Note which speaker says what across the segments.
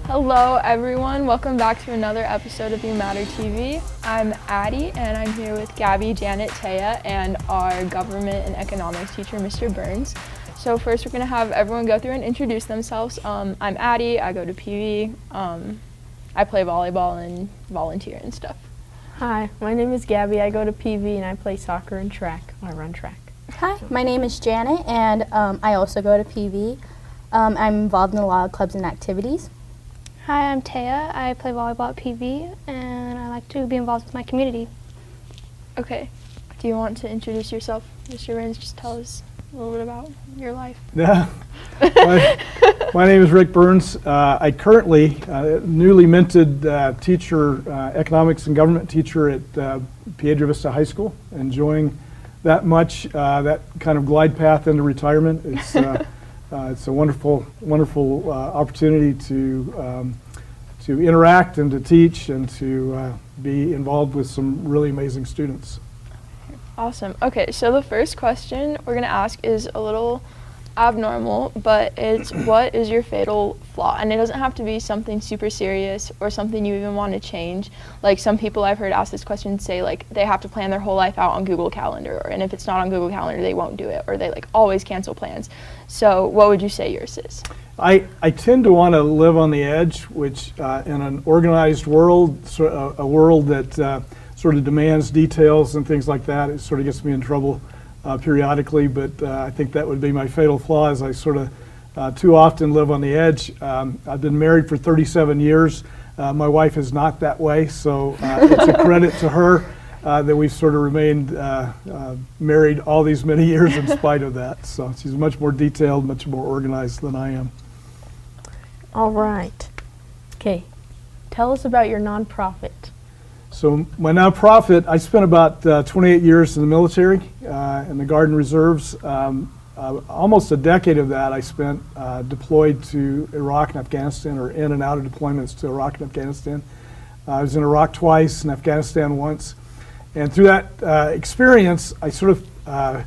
Speaker 1: Hello everyone, welcome back to another episode of UmattR TV. I'm Addie and I'm here with Gabby, Janet, Taya, and our government and economics teacher, Mr. Burns. So first we're going to have everyone go through and introduce themselves. I'm Addie, I go to PV, I play volleyball and volunteer and stuff.
Speaker 2: Hi, my name is Gabby, I go to PV and I play soccer and track. I run track.
Speaker 3: Hi, my name is Janet and I also go to PV. I'm involved in a lot of clubs and activities.
Speaker 4: Hi, I'm Taya. I play volleyball at PV, and I like to be involved with my community.
Speaker 1: Okay, do you want to introduce yourself, Mr. Burns? Just tell us a little bit about your life.
Speaker 5: Yeah, my name is Rick Burns. I currently, newly minted teacher, economics and government teacher at Piedra Vista High School, enjoying that much, that kind of glide path into retirement. It's a wonderful opportunity to interact and to teach and to be involved with some really amazing students.
Speaker 1: Awesome. Okay, so the first question we're going to ask is a little abnormal, but it's what is your fatal flaw? And it doesn't have to be something super serious or something you even want to change. Like some people I've heard ask this question say like they have to plan their whole life out on Google Calendar, and if it's not on Google Calendar they won't do it, or they like always cancel plans. So what would you say yours is?
Speaker 5: I tend to want to live on the edge, which in an organized world, a world that sort of demands details and things like that, it sort of gets me in trouble periodically, but I think that would be my fatal flaw, is I sort of too often live on the edge. I've been married for 37 years. My wife is not that way, so it's a credit to her that we've sort of remained married all these many years in spite of that. So she's much more detailed, much more organized than I am.
Speaker 2: All right. Okay. Tell us about your nonprofit.
Speaker 5: So my nonprofit, I spent about 28 years in the military, in the Guard and Reserves. Almost a decade of that I spent deployed to Iraq and Afghanistan, or in and out of deployments to Iraq and Afghanistan. I was in Iraq twice and Afghanistan once. And through that experience, I sort of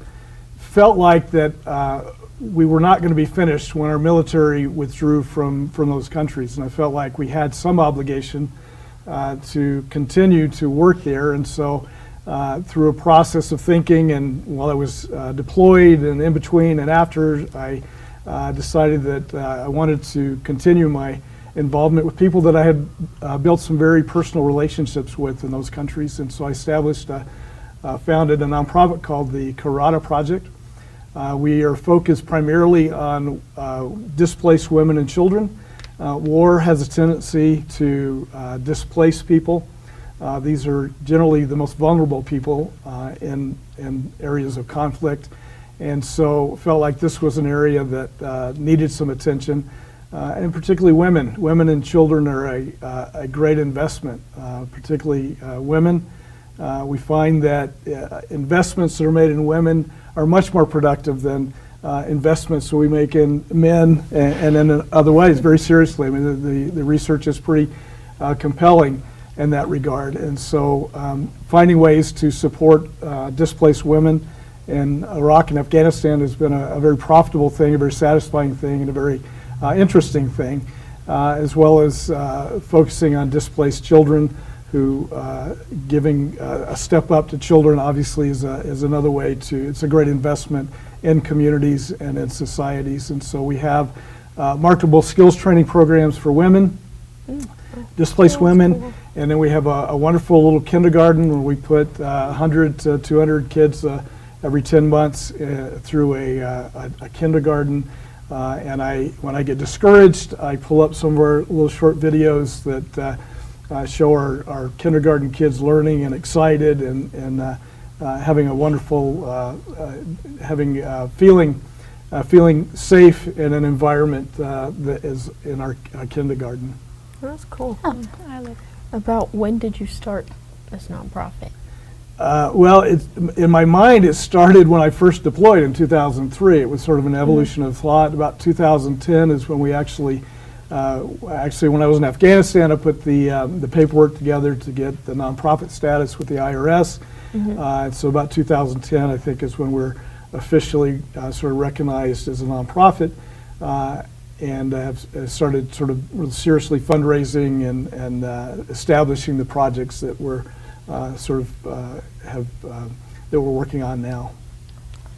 Speaker 5: felt like that we were not going to be finished when our military withdrew from those countries. And I felt like we had some obligation to continue to work there. And so through a process of thinking, and while I was deployed and in between and after, I decided that I wanted to continue my involvement with people that I had built some very personal relationships with in those countries. And so I established, founded a nonprofit called the Caretaker Project. We are focused primarily on displaced women and children. War has a tendency to displace people. These are generally the most vulnerable people in areas of conflict, and so felt like this was an area that needed some attention, and particularly women. Women and children are a great investment, particularly women. We find that investments that are made in women are much more productive than investments that we make in men and in other ways, very seriously. I mean, the research is pretty compelling in that regard. And so finding ways to support displaced women in Iraq and Afghanistan has been a very profitable thing, a very satisfying thing, and a very interesting thing, as well as focusing on displaced children, who giving a step up to children obviously is another way to, it's a great investment in communities and in societies. And so we have marketable skills training programs for women, displaced women, cool. And then we have a wonderful little kindergarten where we put 100 to 200 kids every 10 months through a kindergarten. And when I get discouraged, I pull up some of our little short videos that show our kindergarten kids learning and excited and having a wonderful, feeling safe in an environment that is in our kindergarten.
Speaker 2: That's cool.
Speaker 3: Oh.
Speaker 2: I love it. About when did you start this nonprofit?
Speaker 5: Well, in my mind, it started when I first deployed in 2003. It was sort of an evolution of thought. About 2010 is when we actually Actually, when I was in Afghanistan, I put the paperwork together to get the nonprofit status with the IRS. So about 2010, I think, is when we're officially sort of recognized as a nonprofit, and have started sort of seriously fundraising and establishing the projects that we're that we're working on now.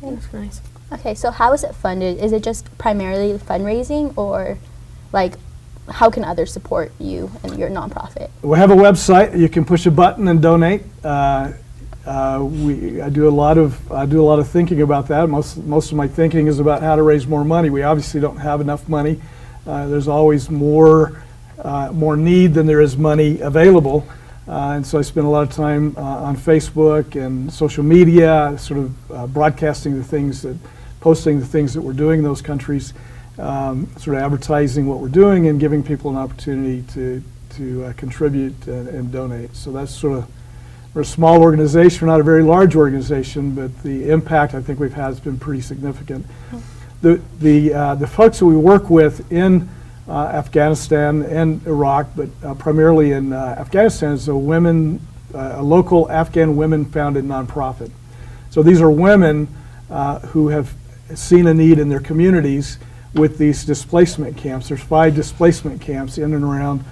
Speaker 2: That's nice.
Speaker 3: Okay, so how is it funded? Is it just primarily fundraising, or like how can others support you and your nonprofit?
Speaker 5: We have a website. You can push a button and donate. I do a lot of thinking about that. Most of my thinking is about how to raise more money. We obviously don't have enough money. There's always more need than there is money available, and so I spend a lot of time on Facebook and social media, sort of broadcasting the things posting the things that we're doing in those countries, sort of advertising what we're doing and giving people an opportunity to contribute and donate. So that's sort of. We're a small organization, we're not a very large organization, but the impact I think we've had has been pretty significant. The folks that we work with in Afghanistan and Iraq, but primarily in Afghanistan, is a local Afghan women-founded nonprofit. So these are women who have seen a need in their communities with these displacement camps. There's 5 displacement camps in and around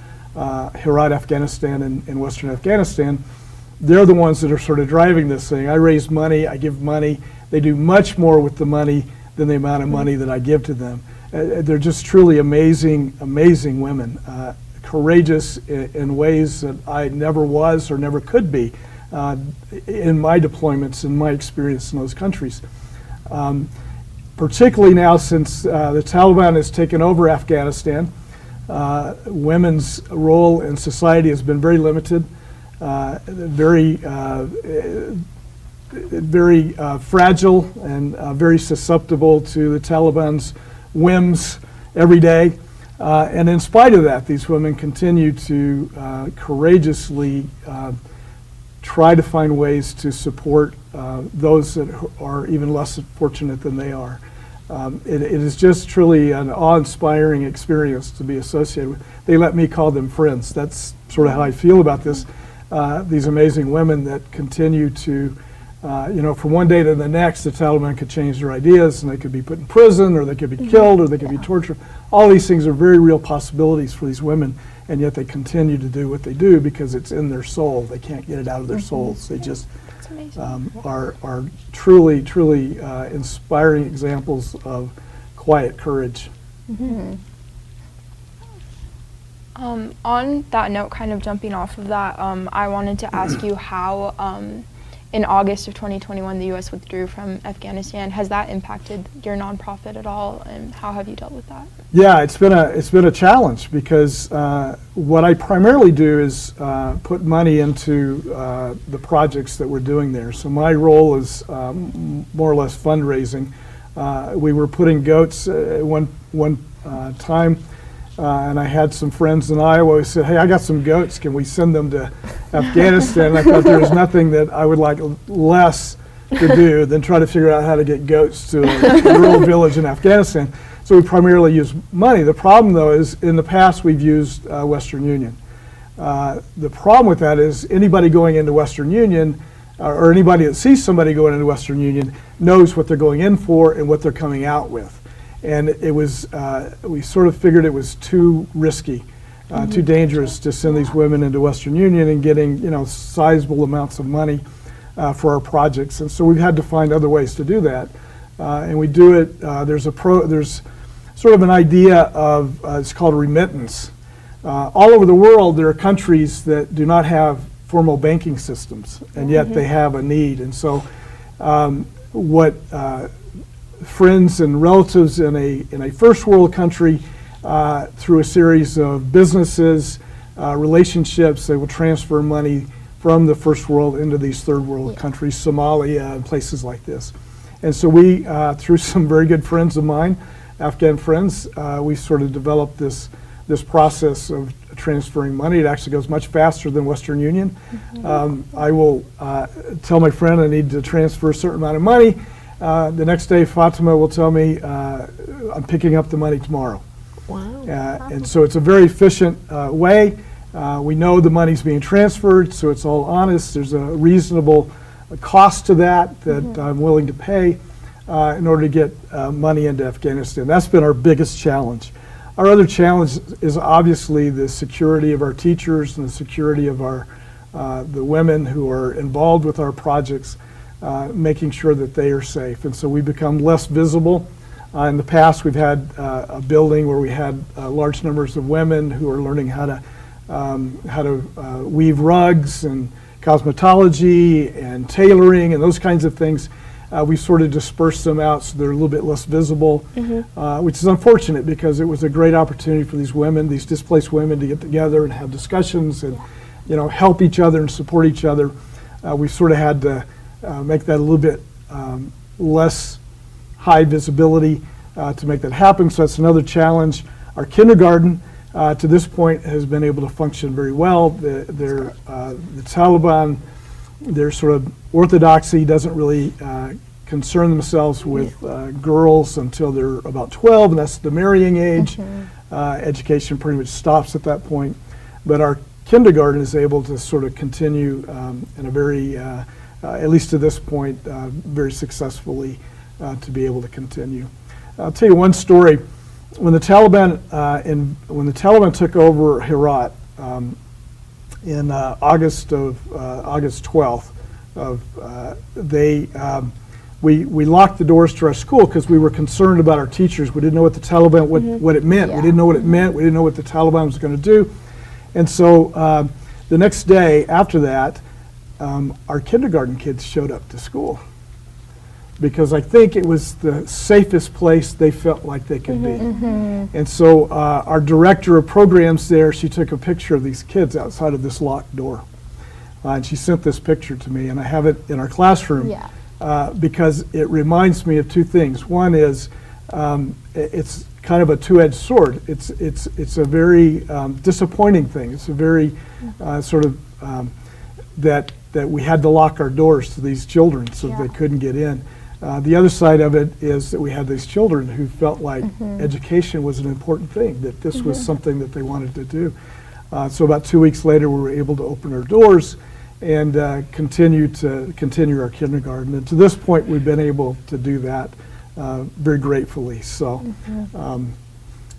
Speaker 5: Herat, Afghanistan, and Western Afghanistan. They're the ones that are sort of driving this thing. I raise money, I give money. They do much more with the money than the amount of money that I give to them. They're just truly amazing, amazing women, courageous in ways that I never was or never could be in my deployments, in my experience in those countries. Particularly now since the Taliban has taken over Afghanistan, women's role in society has been very limited. Very fragile and very susceptible to the Taliban's whims every day. And in spite of that, these women continue to courageously try to find ways to support those that are even less fortunate than they are. It is just truly an awe-inspiring experience to be associated with. They let me call them friends. That's sort of how I feel about this. These amazing women that continue to, from one day to the next, the Taliban could change their ideas and they could be put in prison or they could be killed or they could be tortured. All these things are very real possibilities for these women, and yet they continue to do what they do because it's in their soul. They can't get it out of their souls. They just are truly, truly inspiring examples of quiet courage.
Speaker 1: On that note, kind of jumping off of that, I wanted to ask you how in August of 2021 the U.S. withdrew from Afghanistan. Has that impacted your nonprofit at all, and how have you dealt with that?
Speaker 5: Yeah, it's been a challenge because what I primarily do is put money into the projects that we're doing there. So my role is more or less fundraising. We were putting goats one time. And I had some friends in Iowa who said, "Hey, I got some goats. Can we send them to Afghanistan?" And I thought there was nothing that I would like less to do than try to figure out how to get goats to a rural village in Afghanistan. So we primarily use money. The problem, though, is in the past we've used Western Union. The problem with that is anybody going into Western Union or anybody that sees somebody going into Western Union knows what they're going in for and what they're coming out with. And it was, we sort of figured it was too risky, too dangerous to send these women into Western Union and getting, sizable amounts of money for our projects. And so we've had to find other ways to do that. And we do it, there's sort of an idea of, it's called remittance. All over the world, there are countries that do not have formal banking systems, and yet they have a need. And so what friends and relatives in a first world country, through a series of businesses, relationships, they will transfer money from the first world into these third world countries, Somalia and places like this. And so we, through some very good friends of mine, Afghan friends, we sort of developed this process of transferring money. It actually goes much faster than Western Union. I will tell my friend I need to transfer a certain amount of money. The next day, Fatima will tell me, I'm picking up the money tomorrow.
Speaker 2: Wow.
Speaker 5: And so it's a very efficient way. We know the money's being transferred, so it's all honest. There's a reasonable cost to that I'm willing to pay in order to get money into Afghanistan. That's been our biggest challenge. Our other challenge is obviously the security of our teachers and the security of the women who are involved with our projects, making sure that they are safe. And so we become less visible. In the past, we've had a building where we had large numbers of women who are learning how to weave rugs and cosmetology and tailoring and those kinds of things. We sort of dispersed them out so they're a little bit less visible, which is unfortunate because it was a great opportunity for these women, these displaced women, to get together and have discussions and help each other and support each other. We sort of had to make that a little bit less high visibility to make that happen, so that's another challenge. Our kindergarten to this point has been able to function very well. The Taliban, their sort of orthodoxy doesn't really concern themselves with girls until they're about 12, and that's the marrying age. Education pretty much stops at that point. But our kindergarten is able to sort of continue in a very, at least to this point, very successly to be able to continue. I'll tell you one story. When the Taliban took over Herat in August 12th, we locked the doors to our school because we were concerned about our teachers. We didn't know what the Taliban, what it meant. We didn't know what it meant. We didn't know what the Taliban was going to do. And so the next day after that, our kindergarten kids showed up to school because I think it was the safest place they felt like they could be. And so our director of programs there, she took a picture of these kids outside of this locked door. And she sent this picture to me, and I have it in our classroom because it reminds me of two things. One is it's kind of a two-edged sword. It's a very disappointing thing. It's a very sort of that we had to lock our doors to these children so they couldn't get in. The other side of it is that we had these children who felt like education was an important thing, that this was something that they wanted to do. So about 2 weeks later, we were able to open our doors and continue our kindergarten. And to this point, we've been able to do that very gratefully. So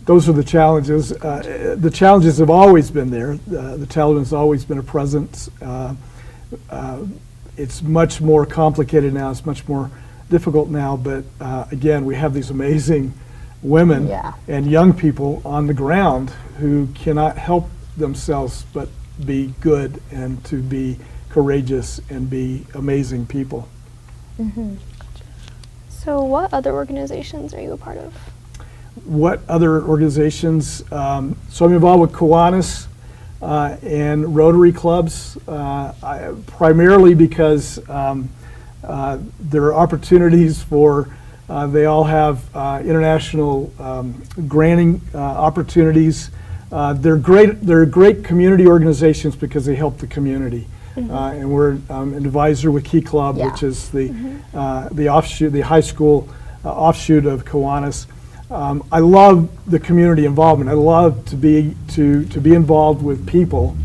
Speaker 5: those are the challenges. The challenges have always been there. The Taliban's always been a presence. It's much more complicated now. It's much more difficult now, but again, we have these amazing women and young people on the ground who cannot help themselves but be good and to be courageous and be amazing people.
Speaker 4: So what other organizations are you a part of?
Speaker 5: What other organizations? So I'm involved with Kiwanis and Rotary clubs, primarily because there are opportunities for, they all have international granting opportunities. They're great community organizations because they help the community. And we're an advisor with Key Club, which is the offshoot, the high school offshoot of Kiwanis. I love the community involvement. I love to be involved with people,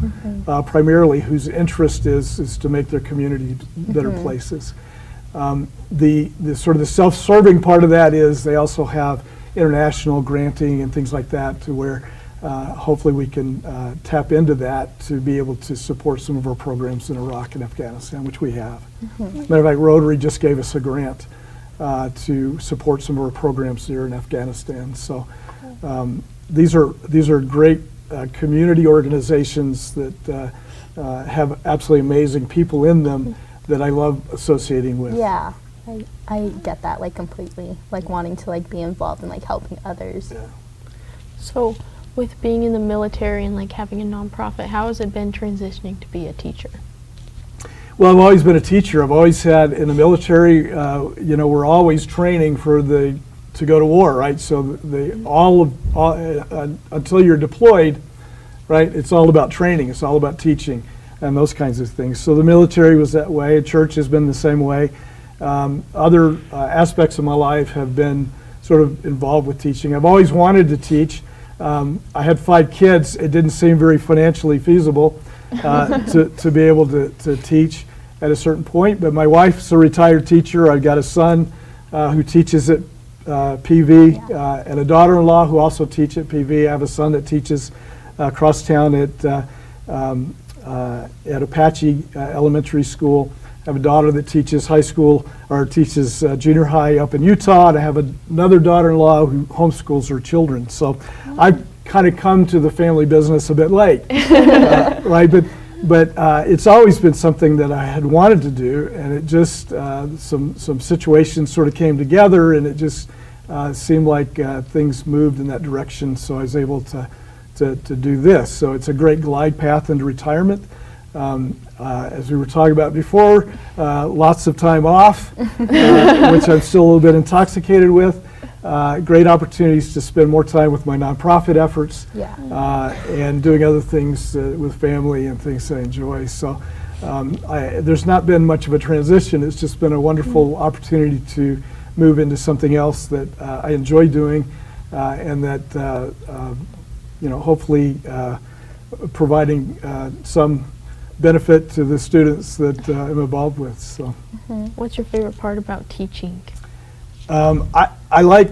Speaker 5: primarily whose interest is to make their community better places. The sort of the self-serving part of that is they also have international granting and things like that, to where hopefully we can tap into that to be able to support some of our programs in Iraq and Afghanistan, which we have. Matter of fact, Rotary just gave us a grant to support some of our programs here in Afghanistan. So these are great community organizations that have absolutely amazing people in them that I love associating with.
Speaker 3: Yeah, I get that like completely, like wanting to like be involved in like helping others.
Speaker 2: So with being in the military and like having a nonprofit, how has it been transitioning to be a teacher?
Speaker 5: Well, I've always been a teacher. I've always had, in the military, you know, we're always training to go to war, right? So until you're deployed, right, it's all about training. It's all about teaching and those kinds of things. So the military was that way. Church has been the same way. Other aspects of my life have been sort of involved with teaching. I've always wanted to teach. I had 5 kids. It didn't seem very financially feasible to be able to teach at a certain point. But my wife's a retired teacher. I've got a son who teaches at PV and a daughter-in-law who also teaches at PV. I have a son that teaches across town at Apache Elementary School. I have a daughter that teaches high school, or teaches junior high up in Utah, and I have another daughter-in-law who homeschools her children. So I've kind of come to the family business a bit late, right? But it's always been something that I had wanted to do, and it just, some situations sort of came together, and it just seemed like things moved in that direction, so I was able to do this. So it's a great glide path into retirement. As we were talking about before, lots of time off, which I'm still a little bit intoxicated with. Great opportunities to spend more time with my nonprofit efforts, and doing other things with family and things I enjoy. So there's not been much of a transition. It's just been a wonderful opportunity to move into something else that I enjoy doing, and that hopefully providing some benefit to the students that I'm involved with. So,
Speaker 2: What's your favorite part about teaching?
Speaker 5: I like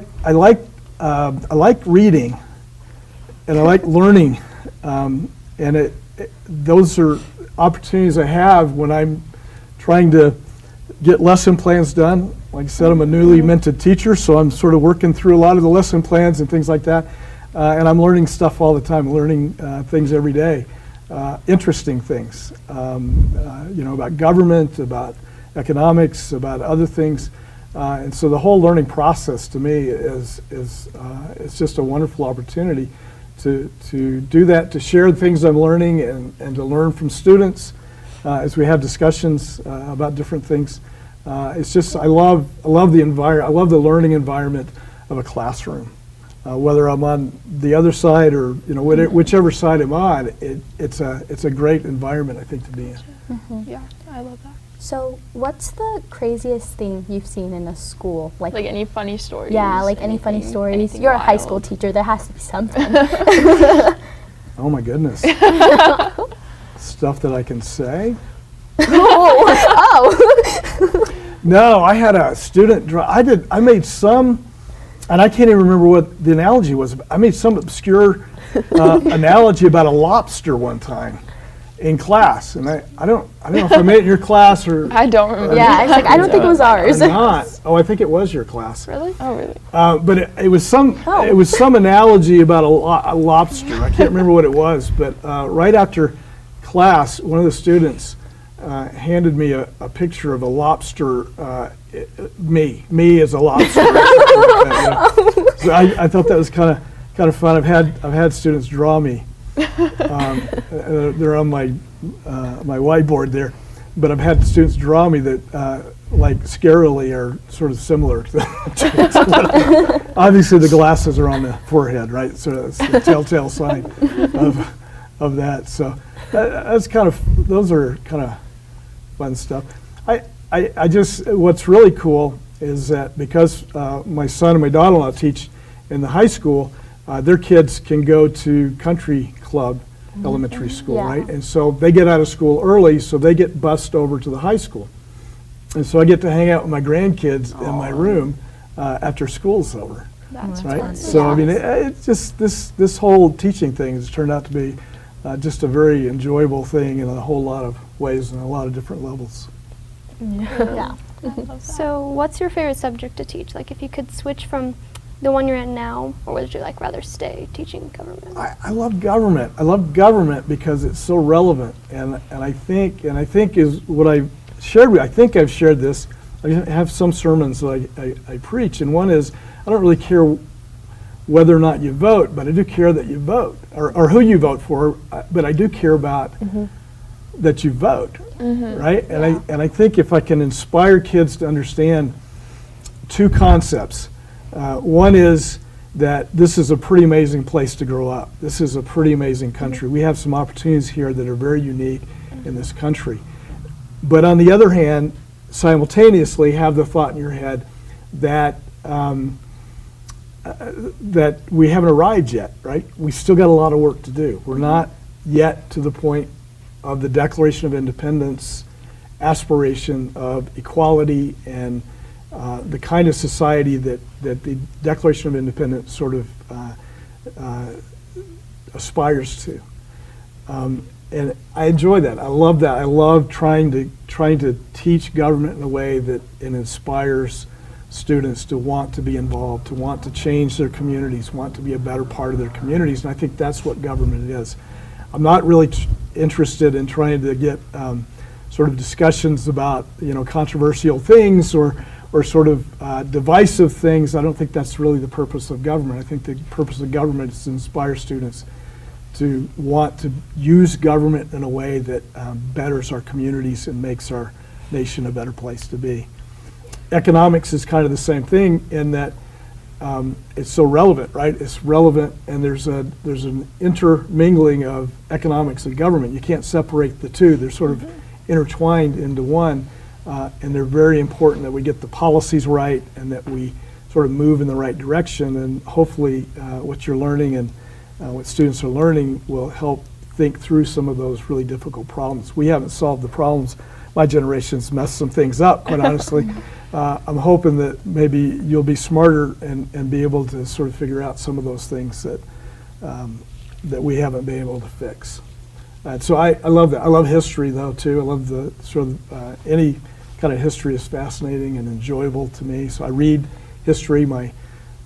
Speaker 5: reading, and I like learning, and those are opportunities I have when I'm trying to get lesson plans done. Like I said, I'm a newly minted teacher, so I'm sort of working through a lot of the lesson plans and things like that, and I'm learning stuff all the time, learning things every day. Interesting things, about government, about economics, about other things, and so the whole learning process to me is just a wonderful opportunity to do that, to share the things I'm learning and to learn from students as we have discussions about different things. It's just I love the environment. I love the learning environment of a classroom. Whether I'm on the other side or whichever side I'm on, it's a great environment, I think, to be in.
Speaker 1: Yeah, I love that.
Speaker 3: So what's the craziest thing you've seen in a school?
Speaker 1: Like any funny stories?
Speaker 3: Yeah, like any funny stories.
Speaker 1: anything
Speaker 3: You're a high
Speaker 1: wild.
Speaker 3: school teacher. There has to be something.
Speaker 5: Oh my goodness. Stuff that I can say?
Speaker 3: Oh.
Speaker 5: No, I had a student I made some, and I can't even remember what the analogy was. I made some obscure analogy about a lobster one time in class, and I don't know if I made it in your class or
Speaker 1: I don't remember.
Speaker 3: Yeah, it's like I don't think it was ours.
Speaker 5: or not. Oh, I think it was your class.
Speaker 1: Really? Oh, really?
Speaker 5: But it was some analogy about a lobster. I can't remember what it was, but right after class, one of the students handed me a picture of a lobster. Me as a lobster. So I thought that was kind of fun. I've had students draw me. They're on my whiteboard there, but I've had students draw me that like scarily are sort of similar to obviously the glasses are on the forehead, right? So that's the telltale sign of that. So those are kind of fun stuff. I just, what's really cool is that because my son and my daughter-in-law teach in the high school, their kids can go to country club elementary school, right? And so they get out of school early, so they get bused over to the high school. And so I get to hang out with my grandkids in my room after school's over.
Speaker 1: That's
Speaker 5: right?
Speaker 1: fun.
Speaker 5: So I mean, it's just this whole teaching thing has turned out to be just a very enjoyable thing in a whole lot of ways and a lot of different levels.
Speaker 3: Yeah.
Speaker 4: So what's your favorite subject to teach? Like if you could switch from the one you're at now, or would you rather stay teaching government?
Speaker 5: I love government. I love government because it's so relevant, and I think is what I've shared with. I think I've shared this. I have some sermons that I preach, and one is I don't really care whether or not you vote, but I do care that you vote, or who you vote for, but I do care about that you vote, right? And I think if I can inspire kids to understand two concepts. One is that this is a pretty amazing place to grow up. This is a pretty amazing country. We have some opportunities here that are very unique in this country. But on the other hand, simultaneously have the thought in your head that that we haven't arrived yet, right? We still got a lot of work to do. We're not yet to the point of the Declaration of Independence aspiration of equality and the kind of society that the Declaration of Independence sort of aspires to. And I enjoy that. I love that. I love trying to teach government in a way that it inspires students to want to be involved, to want to change their communities, want to be a better part of their communities, and I think that's what government is. I'm not really interested in trying to get sort of discussions about, you know, controversial things or sort of divisive things. I don't think that's really the purpose of government. I think the purpose of government is to inspire students to want to use government in a way that betters our communities and makes our nation a better place to be. Economics is kind of the same thing in that it's so relevant, right? It's relevant, and there's an intermingling of economics and government. You can't separate the two. They're sort of intertwined into one, and they're very important that we get the policies right and that we sort of move in the right direction. And hopefully, what you're learning and what students are learning will help think through some of those really difficult problems. We haven't solved the problems. My generation's messed some things up, quite honestly. I'm hoping that maybe you'll be smarter and be able to sort of figure out some of those things that that we haven't been able to fix. So I love that. I love history, though, too. I love the sort of any kind of history is fascinating and enjoyable to me. So I read history. My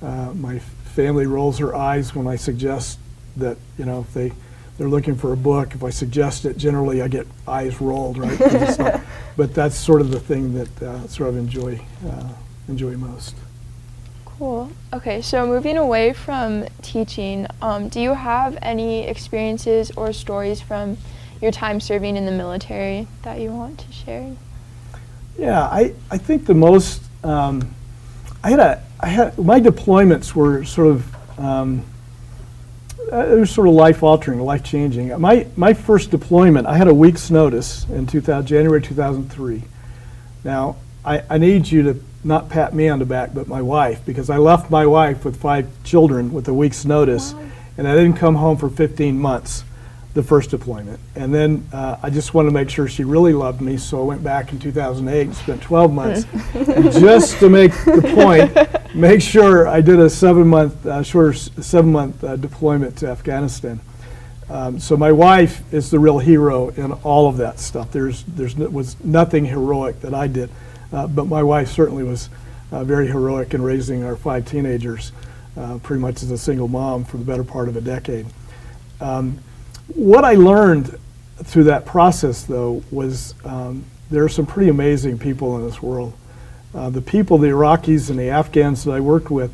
Speaker 5: family rolls her eyes when I suggest that, you know, if they're looking for a book, if I suggest it, generally I get eyes rolled, right? But that's sort of the thing that sort of enjoy most.
Speaker 1: Cool. Okay, so moving away from teaching, do you have any experiences or stories from your time serving in the military that you want to share?
Speaker 5: Yeah, I think the most I had my deployments were sort of it was sort of life-altering, life-changing. My first deployment, I had a week's notice in January 2003. Now, I need you to not pat me on the back, but my wife, because I left my wife with 5 children with a week's notice, and I didn't come home for 15 months, the first deployment. And then I just wanted to make sure she really loved me, so I went back in 2008 and spent 12 months. And just to make the point, make sure I did a 7-month, shorter 7-month deployment to Afghanistan. So my wife is the real hero in all of that stuff. There was nothing heroic that I did, but my wife certainly was very heroic in raising our 5 teenagers, pretty much as a single mom for the better part of a decade. What I learned through that process, though, was there are some pretty amazing people in this world. The people, the Iraqis and the Afghans that I worked with,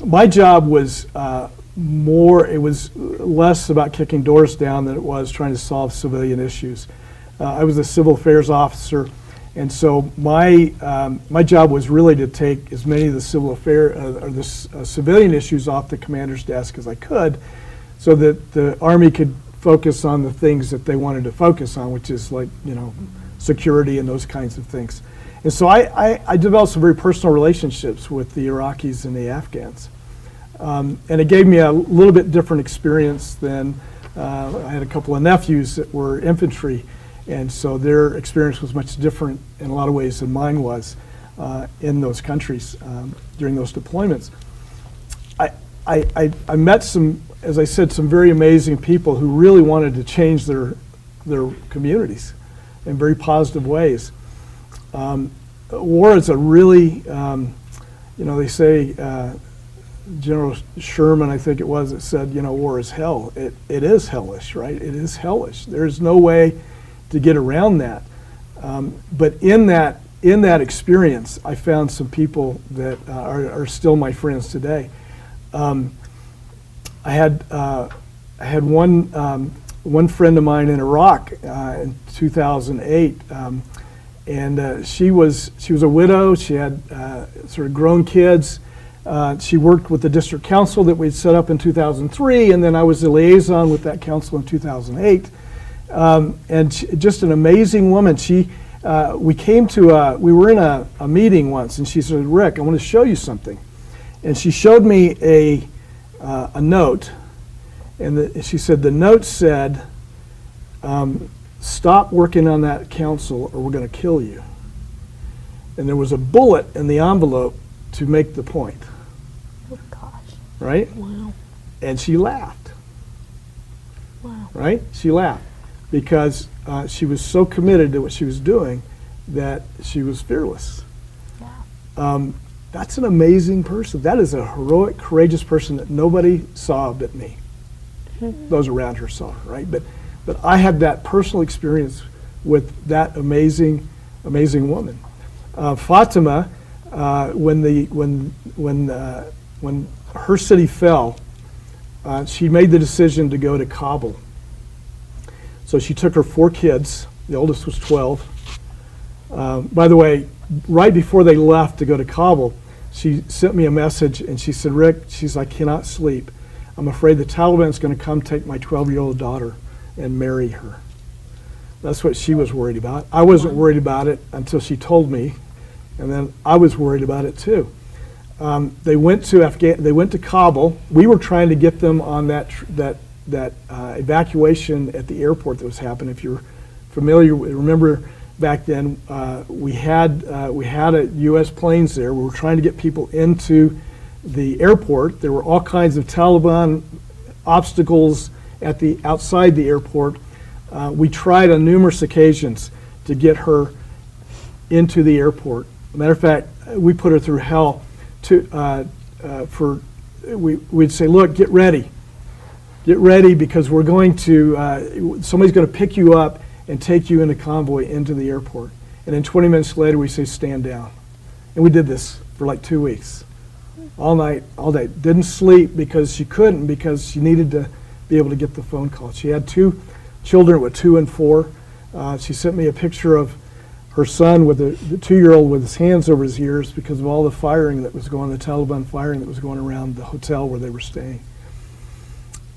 Speaker 5: my job was it was less about kicking doors down than it was trying to solve civilian issues. I was a civil affairs officer, and so my job was really to take as many of the civilian issues off the commander's desk as I could, so that the Army could focus on the things that they wanted to focus on, which is like, you know, security and those kinds of things. And so I developed some very personal relationships with the Iraqis and the Afghans. And it gave me a little bit different experience than, I had a couple of nephews that were infantry, and so their experience was much different in a lot of ways than mine was in those countries during those deployments. I met some, as I said, some very amazing people who really wanted to change their communities in very positive ways. War is a really, you know, they say, General Sherman, I think it was, that said, you know, war is hell. It is hellish, right? It is hellish. There's no way to get around that. But in that experience, I found some people that are still my friends today. I had one friend of mine in Iraq in 2008, and she was a widow. She had sort of grown kids. She worked with the district council that we'd set up in 2003, and then I was the liaison with that council in 2008. And just an amazing woman. We were in a meeting once, and she said, "Rick, I want to show you something." And she showed me a note, and she said the note said, stop working on that council or we're going to kill you. And there was a bullet in the envelope to make the point.
Speaker 3: Oh gosh.
Speaker 5: Right?
Speaker 2: Wow.
Speaker 5: And she laughed.
Speaker 2: Wow.
Speaker 5: Right? She laughed because she was so committed to what she was doing that she was fearless.
Speaker 3: Yeah.
Speaker 5: That's an amazing person. That is a heroic, courageous person that nobody saw but me. Those around her saw her, right? But I had that personal experience with that amazing, amazing woman. Fatima, when her city fell, she made the decision to go to Kabul. So she took her 4 kids. The oldest was 12. By the way, right before they left to go to Kabul, she sent me a message and she said, Rick, I cannot sleep. I'm afraid the Taliban's going to come take my 12-year-old daughter and marry her. That's what she was worried about. I wasn't worried about it until she told me, and then I was worried about it too. They went to Kabul. We were trying to get them on that evacuation at the airport that was happening. If you're familiar, remember back then we had U.S. planes there. We were trying to get people into the airport. There were all kinds of Taliban obstacles outside the airport. We tried on numerous occasions to get her into the airport. Matter of fact, we put her through hell. We'd say, look, get ready because we're going to, somebody's going to pick you up and take you in a convoy into the airport. And then 20 minutes later, we say, stand down. And we did this for like 2 weeks. All night, all day. Didn't sleep because she couldn't, because she needed to be able to get the phone call. She had 2 children with 2 and 4. She sent me a picture of her son with the 2-year-old with his hands over his ears because of all the firing that was going, the Taliban firing that was going around the hotel where they were staying.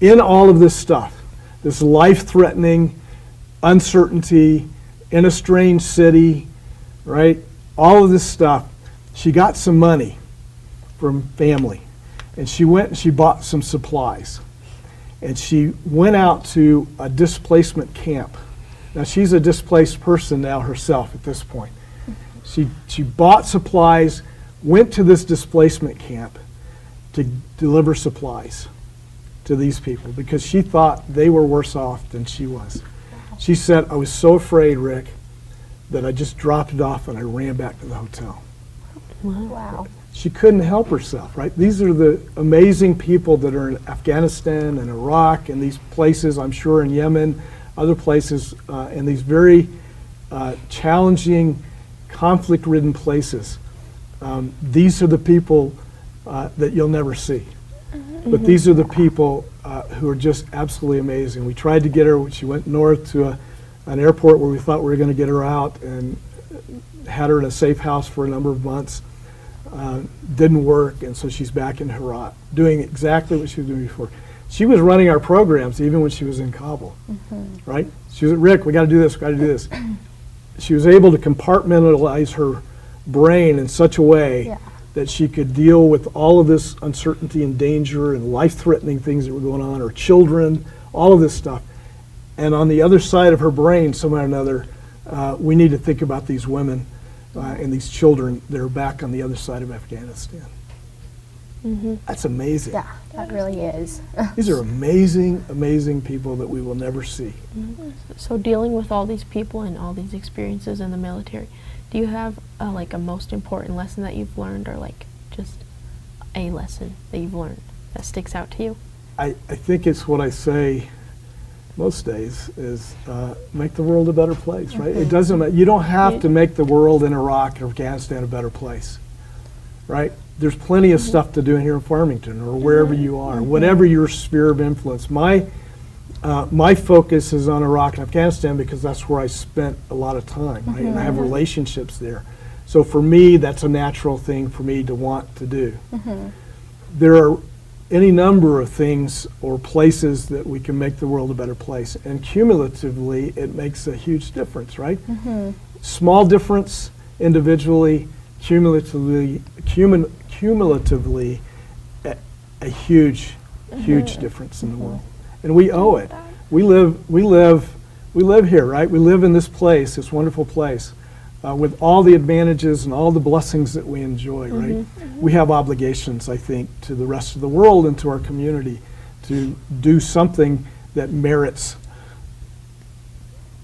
Speaker 5: In all of this stuff, this life-threatening uncertainty in a strange city, right? All of this stuff, she got some money from family, and she went and she bought some supplies, and she went out to a displacement camp. Now she's a displaced person now herself at this point. She bought supplies, went to this displacement camp to deliver supplies to these people because she thought they were worse off than she was. She said, I was so afraid, Rick, that I just dropped it off and I ran back to the hotel.
Speaker 3: Wow.
Speaker 5: She couldn't help herself, right? These are the amazing people that are in Afghanistan and Iraq and these places, I'm sure in Yemen, other places, in these very challenging, conflict-ridden places. These are the people that you'll never see. But these are the people who are just absolutely amazing. We tried to get her, she went north to an airport where we thought we were going to get her out and had her in a safe house for a number of months. Didn't work, and so she's back in Herat, doing exactly what she was doing before. She was running our programs even when she was in Kabul, right? She was, Rick, we got to do this, we got to do this. She was able to compartmentalize her brain in such a way that she could deal with all of this uncertainty and danger and life-threatening things that were going on, her children, all of this stuff. And on the other side of her brain, somehow or another, we need to think about these women and these children that are back on the other side of Afghanistan. That's amazing.
Speaker 3: Yeah, that really is.
Speaker 5: These are amazing, amazing people that we will never see.
Speaker 2: So dealing with all these people and all these experiences in the military, do you have like a most important lesson that you've learned, or like just a lesson that you've learned that sticks out to you?
Speaker 5: I think it's what I say most days is make the world a better place, right? It doesn't matter. You don't have to make the world in Iraq or Afghanistan a better place, right? There's plenty of stuff to do here in Farmington or wherever you are, whatever your sphere of influence. My focus is on Iraq and Afghanistan because that's where I spent a lot of time, right? And I have relationships there. So for me, that's a natural thing for me to want to do. There are any number of things or places that we can make the world a better place, and cumulatively it makes a huge difference, right? Small difference individually, cumulatively a huge, huge difference in the world. And we owe it. We live here, right? We live in this place, this wonderful place, with all the advantages and all the blessings that we enjoy, right? We have obligations, I think, to the rest of the world and to our community to do something that merits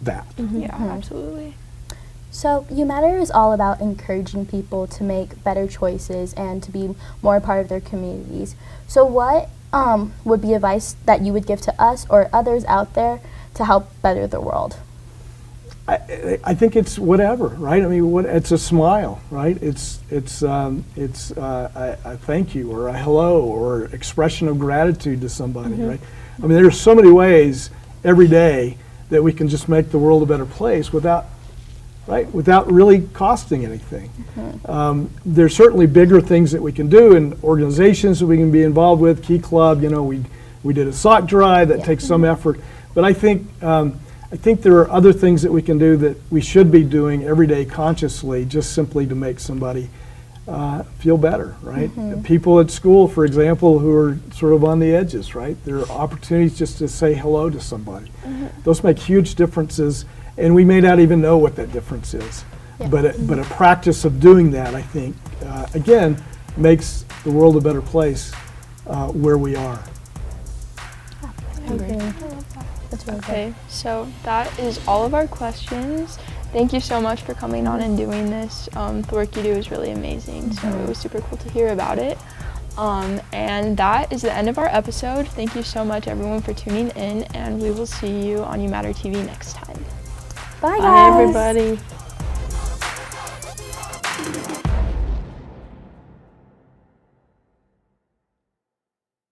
Speaker 5: that.
Speaker 1: Yeah, absolutely.
Speaker 3: So UmattR is all about encouraging people to make better choices and to be more a part of their communities. So what would be advice that you would give to us or others out there to help better the world?
Speaker 5: I think it's whatever, right? I mean, it's a smile, right? It's a thank you or a hello or expression of gratitude to somebody, right? I mean, there's so many ways every day that we can just make the world a better place without really costing anything. There's certainly bigger things that we can do and organizations that we can be involved with. Key Club, you know, we did a sock drive that takes some effort, but I think there are other things that we can do that we should be doing every day consciously, just simply to make somebody feel better, right? People at school, for example, who are sort of on the edges, right? There are opportunities just to say hello to somebody. Those make huge differences, and we may not even know what that difference is. But a practice of doing that, I think, again, makes the world a better place where we are.
Speaker 3: I agree. That's really
Speaker 1: Okay, so that is all of our questions. Thank you so much for coming on and doing this. The work you do is really amazing, so it was super cool to hear about it. And that is the end of our episode. Thank you so much, everyone, for tuning in, and we will see you on UmattR TV next time.
Speaker 3: Bye, guys.
Speaker 2: Bye, everybody.